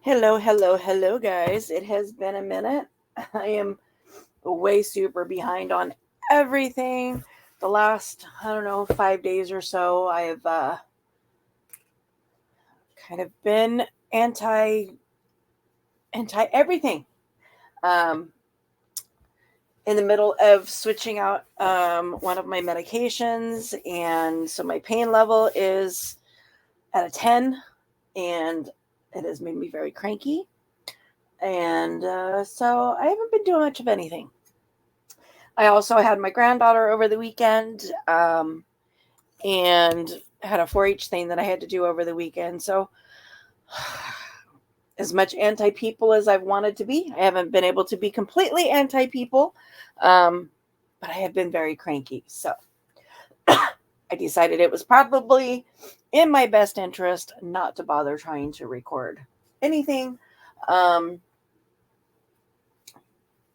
Hello, hello, hello, guys. It has been a minute. I am way super behind on everything. The last, I don't know, 5 days or so, I have kind of been anti everything. Um, in the middle of switching out one of my medications, and so my pain level is at a 10, and it has made me very cranky. And so I haven't been doing much of anything. I also had my granddaughter over the weekend, and had a 4-H thing that I had to do over the weekend. So, as much anti people as I've wanted to be, I haven't been able to be completely anti people, um, but I have been very cranky. So, I decided it was probably in my best interest not to bother trying to record anything. Um,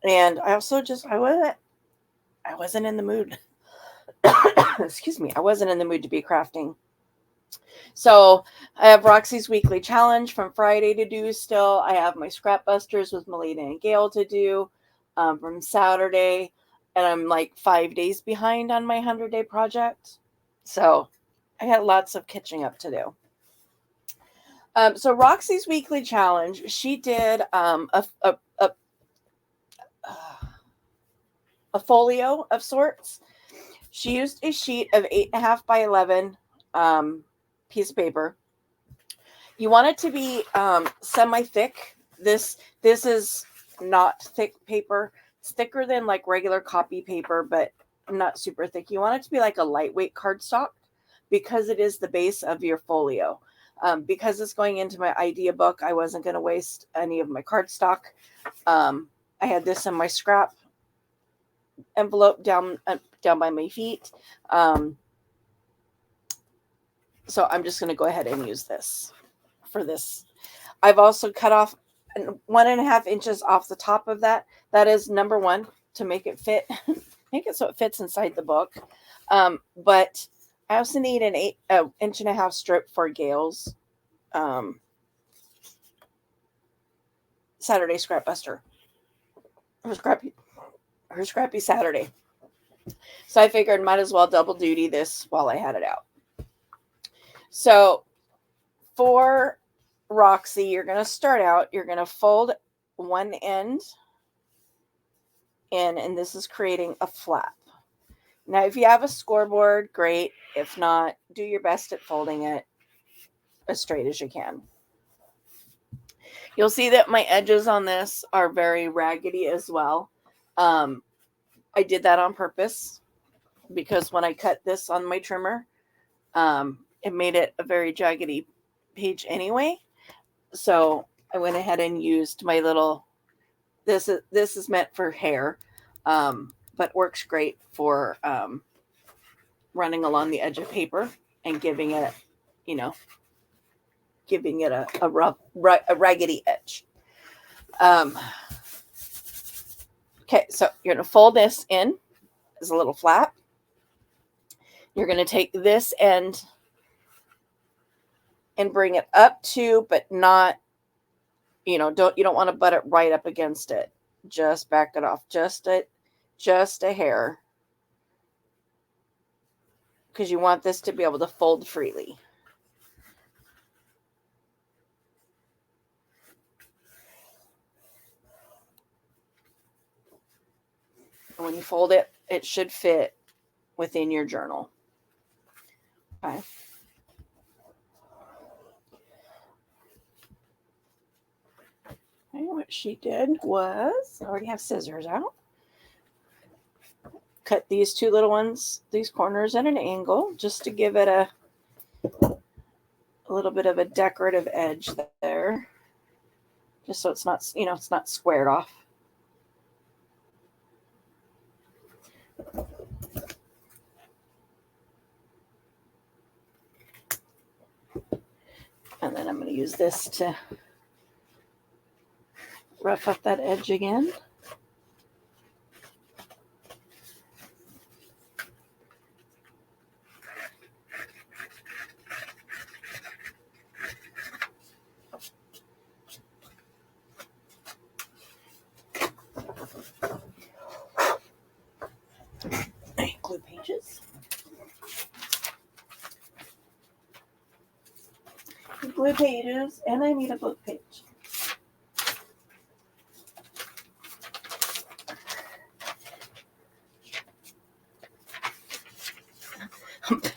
and I also I wasn't in the mood. Excuse me, I wasn't in the mood to be crafting. So I have Roxy's weekly challenge from Friday to do still. I have my scrap busters with Melina and Gail to do from Saturday. And I'm like 5 days behind on my 100-day project. So I got lots of catching up to do. So Roxy's weekly challenge, she did a folio of sorts. She used a sheet of 8.5 by 11 piece of paper. You want it to be semi-thick. This is not thick paper. It's thicker than like regular copy paper, but not super thick. You want it to be like a lightweight cardstock because it is the base of your folio. Because it's going into my idea book, I wasn't going to waste any of my cardstock. I had this in my scrap envelope down by my feet. Um, so I'm just going to go ahead and use this for this. I've also cut off 1.5 inches off the top of that. That is number one, to make it fit, make it so it fits inside the book. But I also need an 1.5 inch strip for Gail's um, Saturday scrap buster. Her scrappy Saturday. So I figured might as well double duty this while I had it out. So for Roxy, you're going to start out, you're going to fold one end in, and this is creating a flap. Now, if you have a scoreboard, great. If not, do your best at folding it as straight as you can. You'll see that my edges on this are very raggedy as well. Um, I did that on purpose because when I cut this on my trimmer, it made it a very jaggedy page anyway. So I went ahead and used my little. This is meant for hair, but works great for running along the edge of paper and giving it, you know, giving it a rough, a raggedy edge. Um, okay, so you're going to fold this in as a little flap. You're going to take this end and bring it up to, but not, you don't want to butt it right up against it. Just back it off, just a hair, because you want this to be able to fold freely. And when you fold it, it should fit within your journal. Okay. Okay, what she did was, I already have scissors out. Cut these two little ones, these corners at an angle, just to give it a little bit of a decorative edge there. Just so it's not, it's not squared off. And then I'm going to use this to rough up that edge again. Blue pages, and I need a book page.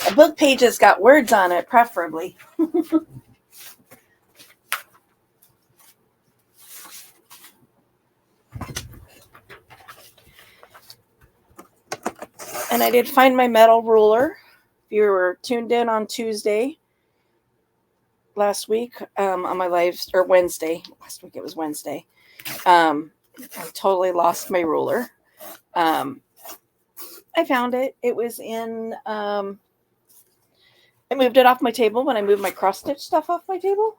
A book page has got words on it, preferably. And I did find my metal ruler. If you were tuned in on Tuesday last week on my live, or Wednesday, last week it was Wednesday, I totally lost my ruler. I found it. It was in, I moved it off my table when I moved my cross stitch stuff off my table.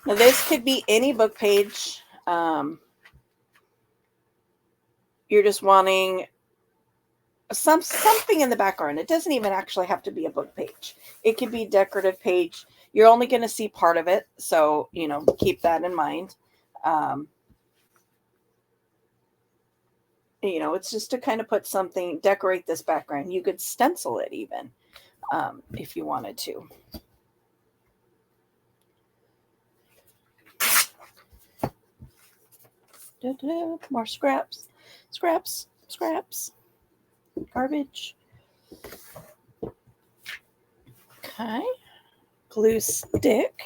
Now this could be any book page. You're just wanting something in the background. It doesn't even actually have to be a book page. It could be a decorative page. You're only going to see part of it, so keep that in mind. It's just to kind of put something, decorate this background. You could stencil it even if you wanted to. More scraps, garbage. Okay, glue stick.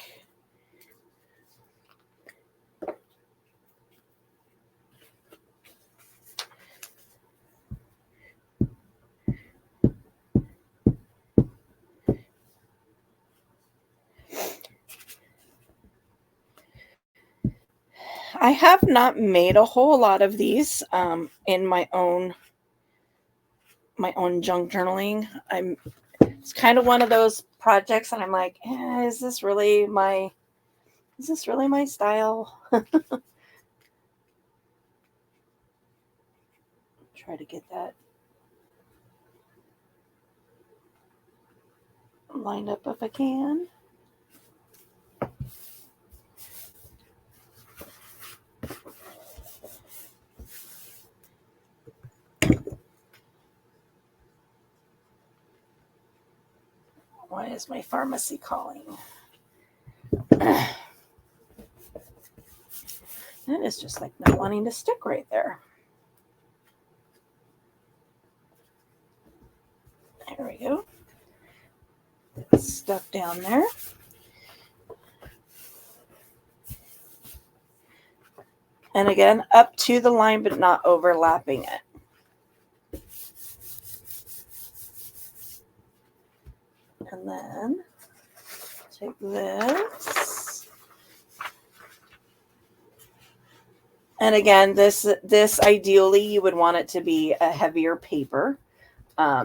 I have not made a whole lot of these in my own junk journaling. It's kind of one of those projects and I'm like, is this really my style? Try to get that lined up if I can. Why is my pharmacy calling? That is just like not wanting to stick right there. There we go. It's stuck down there. And again, up to the line, but not overlapping it. And then take this. And again, this ideally you would want it to be a heavier paper.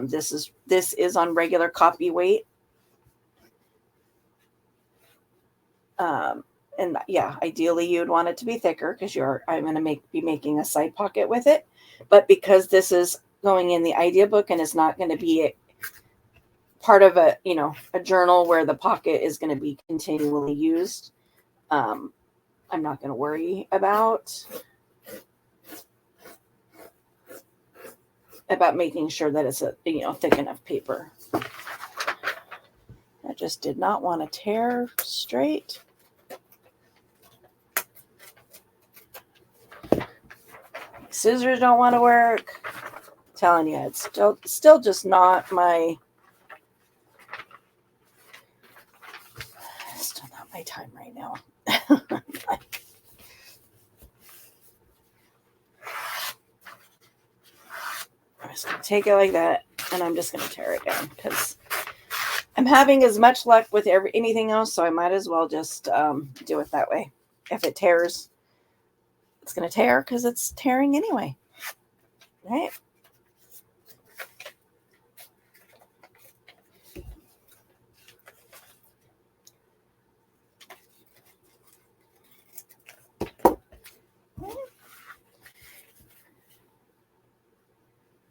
This is on regular copy weight. And yeah, ideally you'd want it to be thicker because I'm going to be making a side pocket with it. But because this is going in the idea book and it's not going to be part of a journal where the pocket is going to be continually used, I'm not going to worry about making sure that it's a thick enough paper. I just did not want to tear straight. Scissors don't want to work. I'm telling you, it's still just not my time right now. I'm just going to take it like that, and I'm just going to tear it down because I'm having as much luck with anything else, so I might as well just do it that way. If it tears, it's going to tear because it's tearing anyway, right?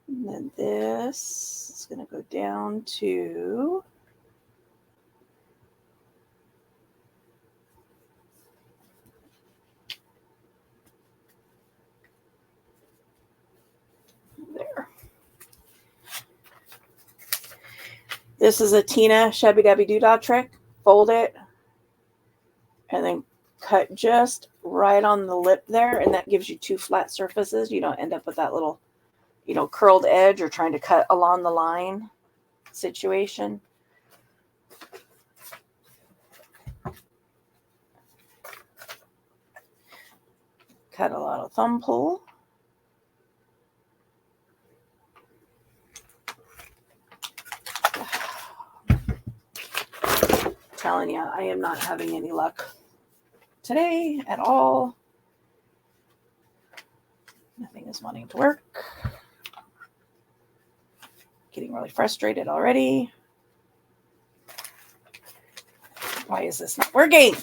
And then this is going to go down to This is a Tina Shabby Dabby Doodah trick. Fold it and then cut just right on the lip there, and that gives you two flat surfaces. You don't end up with that little, curled edge or trying to cut along the line situation. Cut a lot of thumb pull. Telling you, I am not having any luck today at all. Nothing is wanting to work. Getting really frustrated already. Why is this not working?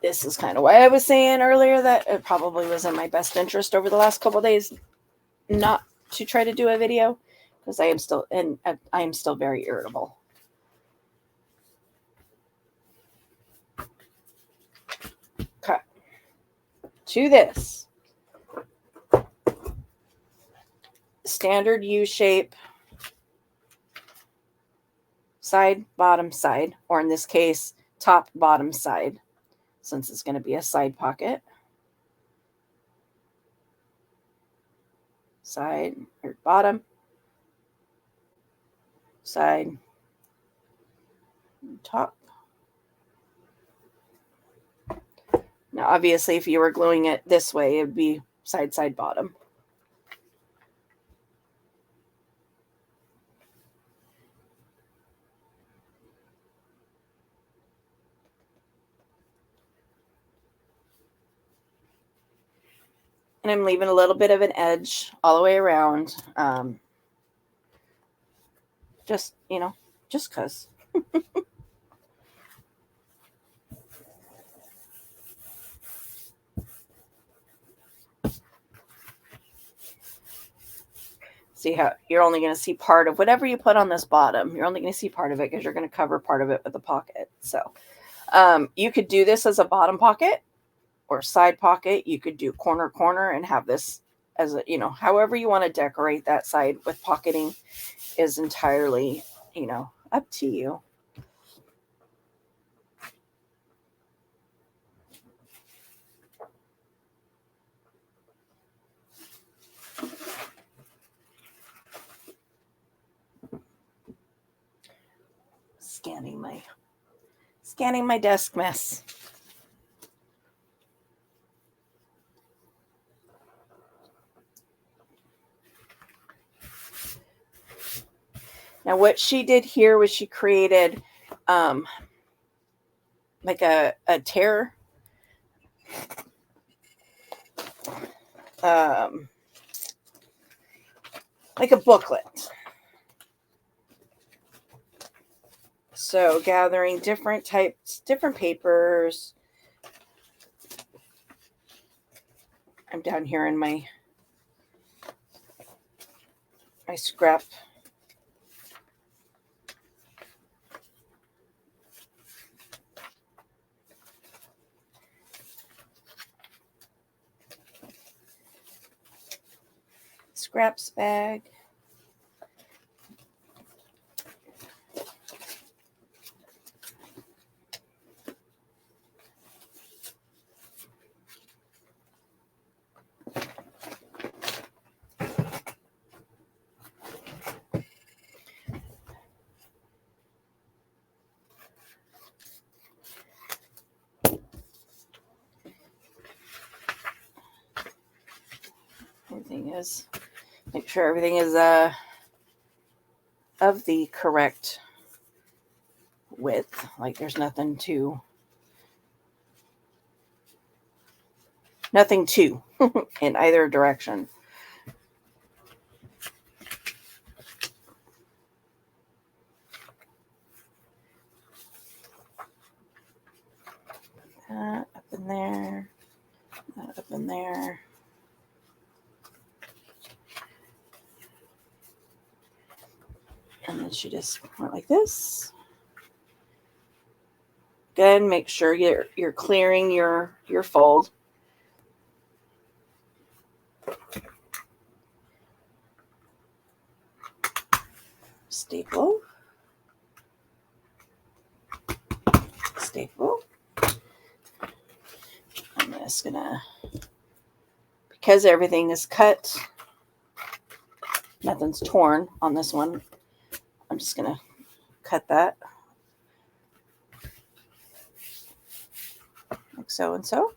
This is kind of why I was saying earlier that it probably was in my best interest over the last couple of days not to try to do a video, because I am still very irritable. Okay. To this standard U shape, side, bottom, side, or in this case, top, bottom, side, since it's going to be a side pocket. Side or bottom, side, top. Now, obviously, if you were gluing it this way, it would be side, side, bottom. And I'm leaving a little bit of an edge all the way around. Just because. See how you're only going to see part of whatever you put on this bottom. You're only going to see part of it because you're going to cover part of it with a pocket. So you could do this as a bottom pocket or side pocket. You could do corner and have this as a, however you want to decorate that side with pocketing is entirely, up to you. Scanning my desk mess. Now, what she did here was she created like a tear. Like a booklet. So gathering different types, different papers. I'm down here in my scrap. Scraps bag. Make sure everything is of the correct width. Like there's nothing too in either direction. That up in there, that up in there. And then she just went like this. Again, make sure you're clearing your fold. Staple. Staple. I'm just gonna, because everything is cut, nothing's torn on this one. I'm just gonna cut that like so and so.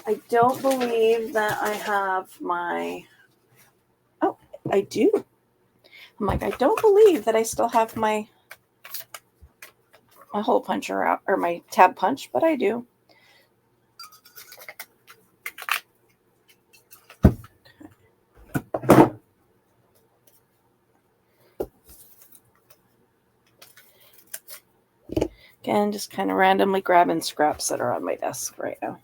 I don't believe that I have my, oh, I do. I'm like, I don't believe that I still have my hole puncher out, or my tab punch, but I do. Again, just kind of randomly grabbing scraps that are on my desk right now.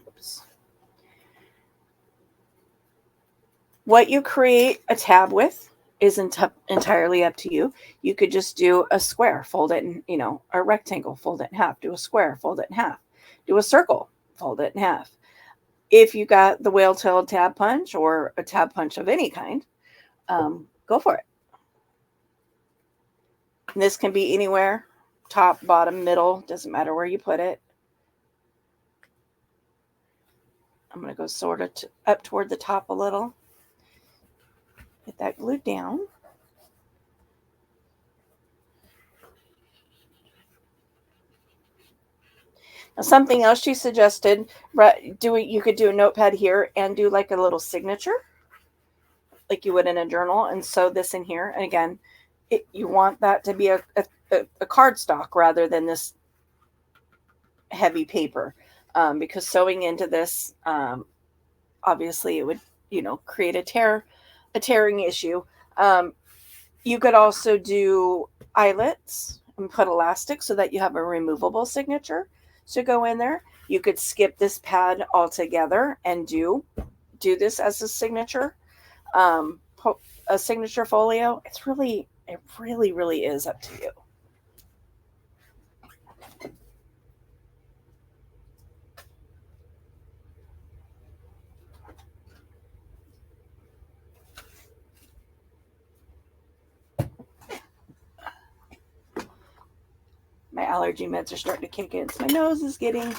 Oops. What you create a tab with is entirely up to you. You could just do a square, fold it in, a rectangle, fold it in half, do a square, fold it in half, do a circle, fold it in half. If you got the whale-tailed tab punch or a tab punch of any kind, go for it. And this can be anywhere, top, bottom, middle, doesn't matter where you put it. I'm going to go sort of up toward the top a little. Get that glued down. Now, something else she suggested, you could do a notepad here and do like a little signature, like you would in a journal, and sew this in here. And again, you want that to be a cardstock rather than this heavy paper, because sewing into this, obviously it would, create a tearing issue. You could also do eyelets and put elastic so that you have a removable signature to go in there. You could skip this pad altogether and do this as a signature, a signature folio. It really is up to you. My allergy meds are starting to kick in, so my nose is getting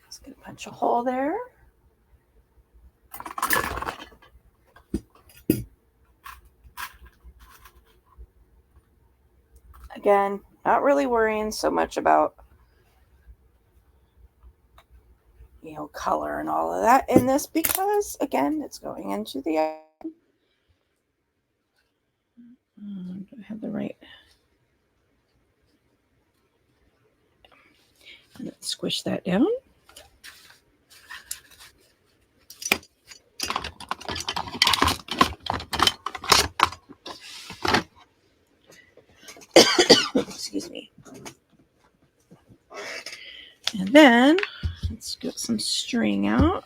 just gonna punch a hole there. Again, not really worrying so much about color and all of that in this, because again, it's going into the do I have the right? Let's squish that down. Excuse me. And then let's get some string out.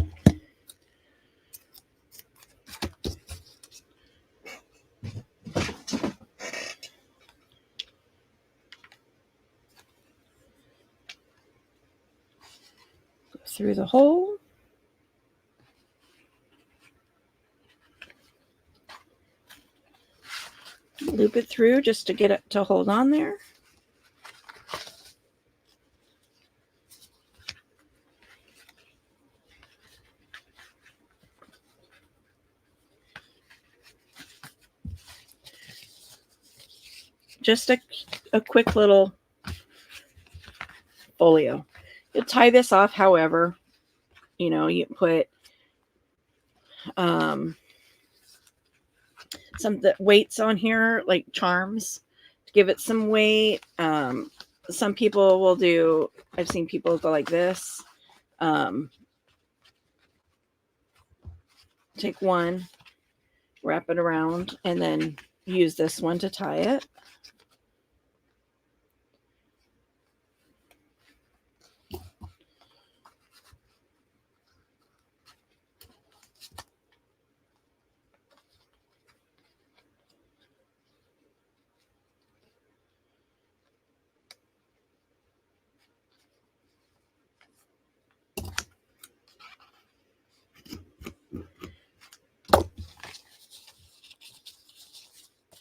Go through the hole. Loop it through just to get it to hold on there. just a quick little folio. You tie this off however, you know, you put some weights on here, like charms, to give it some weight. Some people will do, I've seen people go like this. Take one, wrap it around, and then use this one to tie it.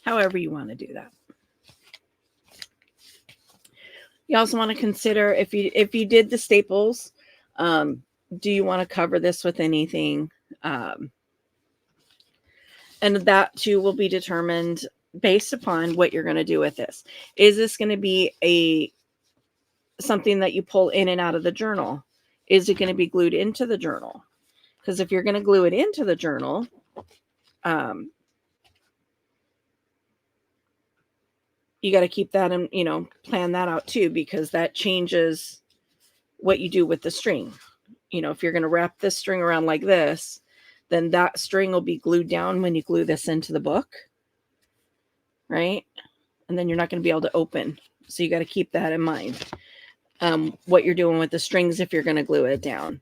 However you want to do that. You also want to consider if you did the staples, do you want to cover this with anything? And that too will be determined based upon what you're going to do with this. Is this going to be something that you pull in and out of the journal? Is it going to be glued into the journal? Because if you're going to glue it into the journal, you got to keep that and, you know, plan that out too, because that changes what you do with the string. You know, if you're going to wrap this string around like this, then that string will be glued down when you glue this into the book, right? And then you're not going to be able to open. So you got to keep that in mind. What you're doing with the strings if you're going to glue it down.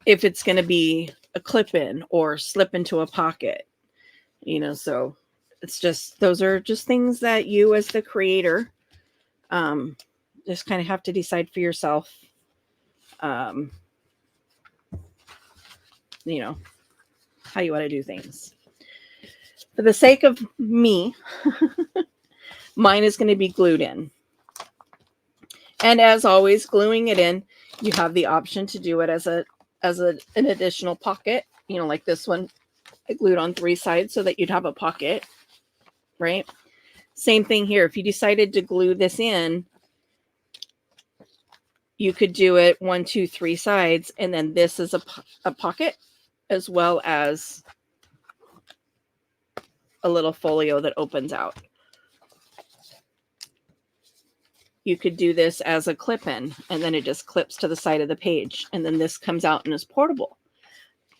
If it's going to be a clip-in or slip into a pocket, you know, so it's just, those are just things that you as the creator just kind of have to decide for yourself. You know, how you want to do things. For the sake of me, mine is going to be glued in. And as always, gluing it in, you have the option to do it as an additional pocket. You know, like this one, I glued on 3 sides so that you'd have a pocket, right? Same thing here. If you decided to glue this in, you could do it 1, 2, 3 sides, and then this is a pocket, as well as a little folio that opens out. You could do this as a clip-in, and then it just clips to the side of the page, and then this comes out and is portable.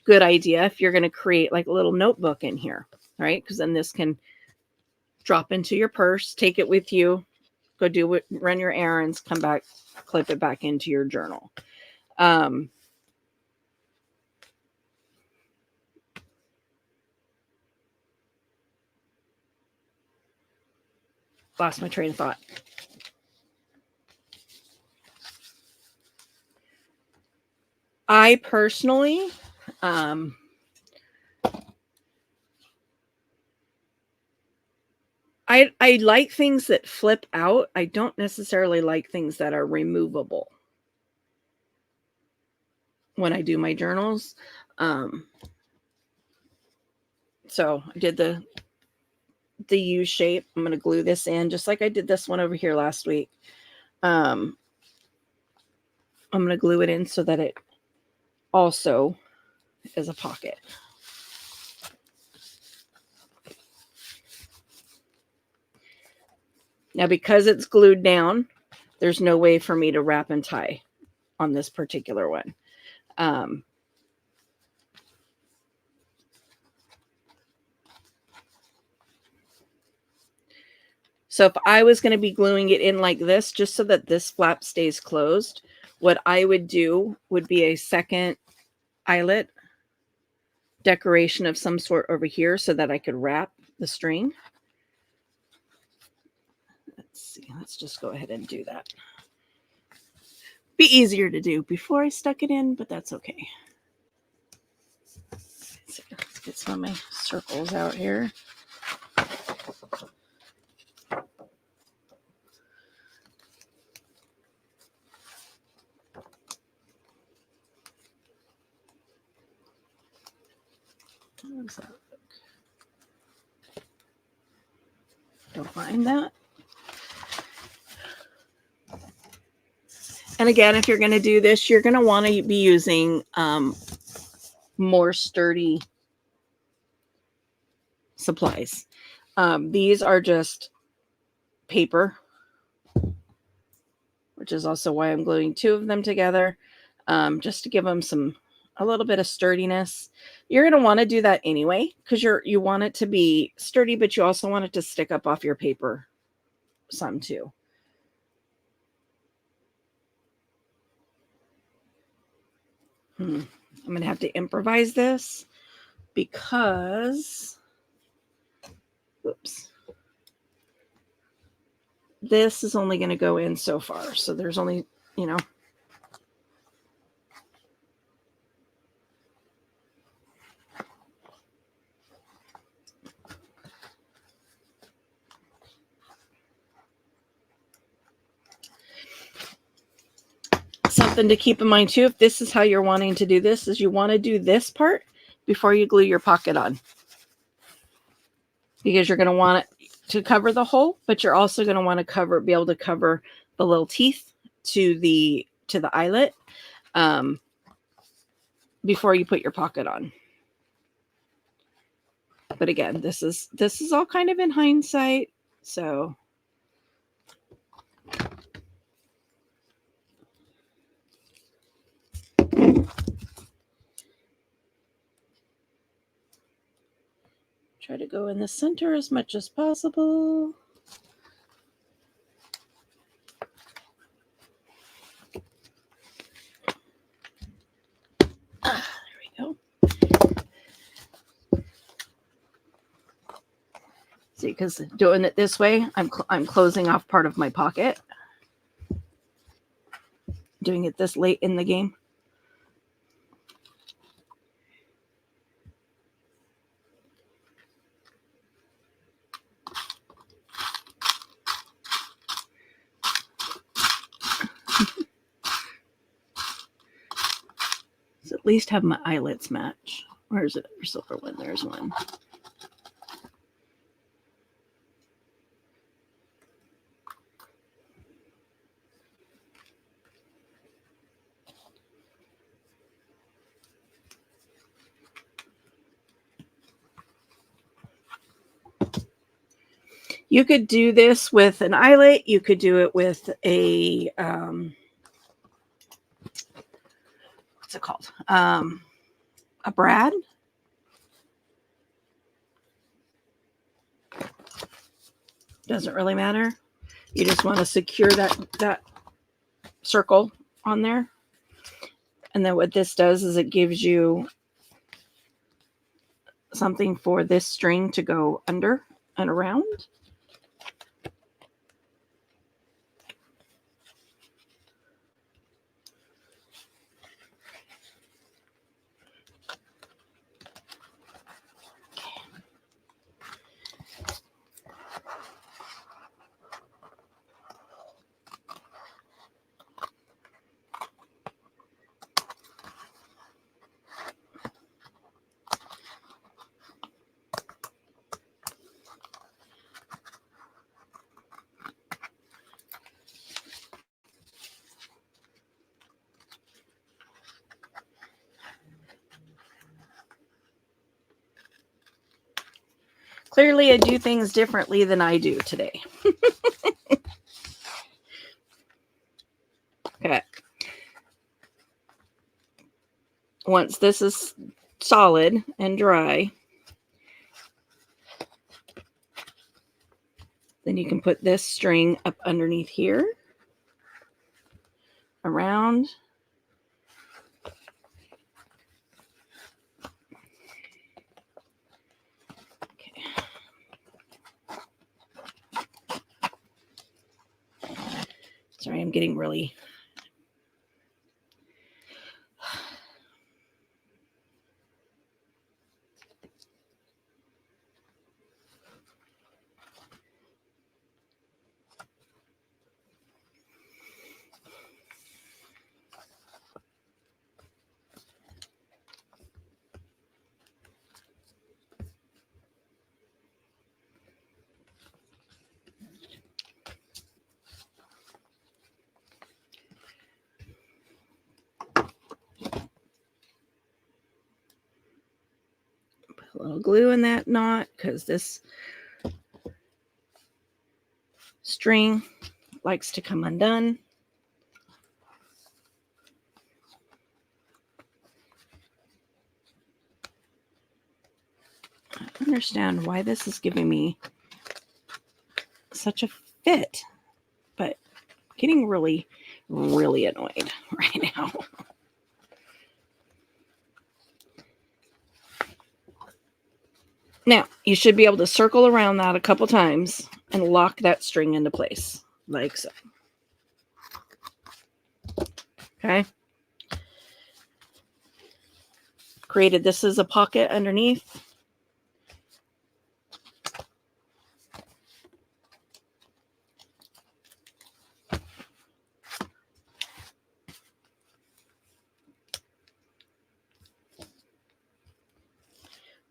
Good idea if you're going to create like a little notebook in here, right? Because then this can drop into your purse, take it with you, go do it, run your errands, come back, clip it back into your journal. Lost my train of thought. I personally, I like things that flip out. I don't necessarily like things that are removable when I do my journals. So I did the U shape. I'm going to glue this in just like I did this one over here last week. I'm going to glue it in so that it also is a pocket. Now, because it's glued down, there's no way for me to wrap and tie on this particular one. So if I was going to be gluing it in like this, just so that this flap stays closed, what I would do would be a second eyelet decoration of some sort over here so that I could wrap the string. Let's see. Let's just go ahead and do that. Be easier to do before I stuck it in, but that's okay. Let's get some of my circles out here. How does that look? go find that. And again, if you're going to do this, you're going to want to be using more sturdy supplies. These are just paper, which is also why I'm gluing 2 of them together, just to give them a little bit of sturdiness. You're going to want to do that anyway, because you want it to be sturdy, but you also want it to stick up off your paper some too. I'm going to have to improvise this because, oops, this is only going to go in so far. So there's only, something to keep in mind too, if this is how you're wanting to do this, is you want to do this part before you glue your pocket on, because you're going to want it to cover the hole, but you're also going to want to be able to cover the little teeth to the eyelet before you put your pocket on. But again, this is all kind of in hindsight, so try to go in the center as much as possible. There we go. See, because doing it this way, I'm closing off part of my pocket. Doing it this late in the game. So at least have my eyelets match. Where is it? Or silver one? There's one. You could do this with an eyelet. You could do it with a what's it called? A brad. Doesn't really matter. You just want to secure that circle on there. And then what this does is it gives you something for this string to go under and around. Clearly, I do things differently than I do today. Okay. Once this is solid and dry, then you can put this string up underneath here, around. Okay. Sorry, I'm getting really... little glue in that knot because this string likes to come undone. I don't understand why this is giving me such a fit, but I'm getting really, really annoyed right now. Now, you should be able to circle around that a couple times and lock that string into place, like so. Okay. Created this as a pocket underneath.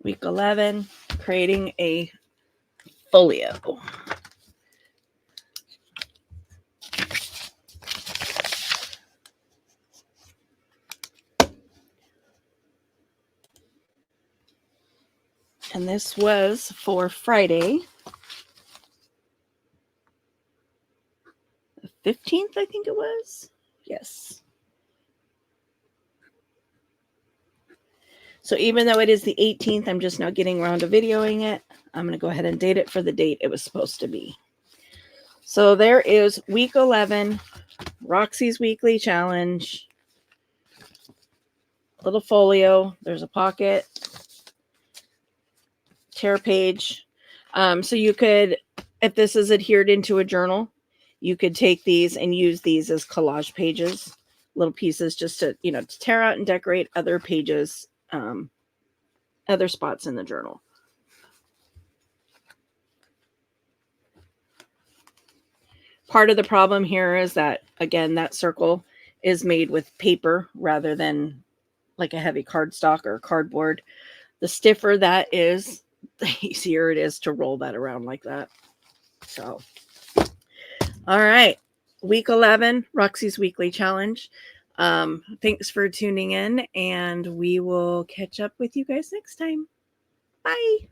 Week 11, creating a folio. And this was for Friday, the 15th, I think it was. Yes. So even though it is the 18th, I'm just now getting around to videoing it. I'm going to go ahead and date it for the date it was supposed to be. So there is week 11, Roxy's weekly challenge. Little folio. There's a pocket. Tear page. So you could, if this is adhered into a journal, you could take these and use these as collage pages, little pieces just to, to tear out and decorate other pages, other spots in the journal. Part of the problem here is that, again, that circle is made with paper rather than like a heavy cardstock or cardboard. The stiffer that is, the easier it is to roll that around like that. So, all right. Week 11, Roxy's weekly challenge. Thanks for tuning in, and we will catch up with you guys next time. Bye.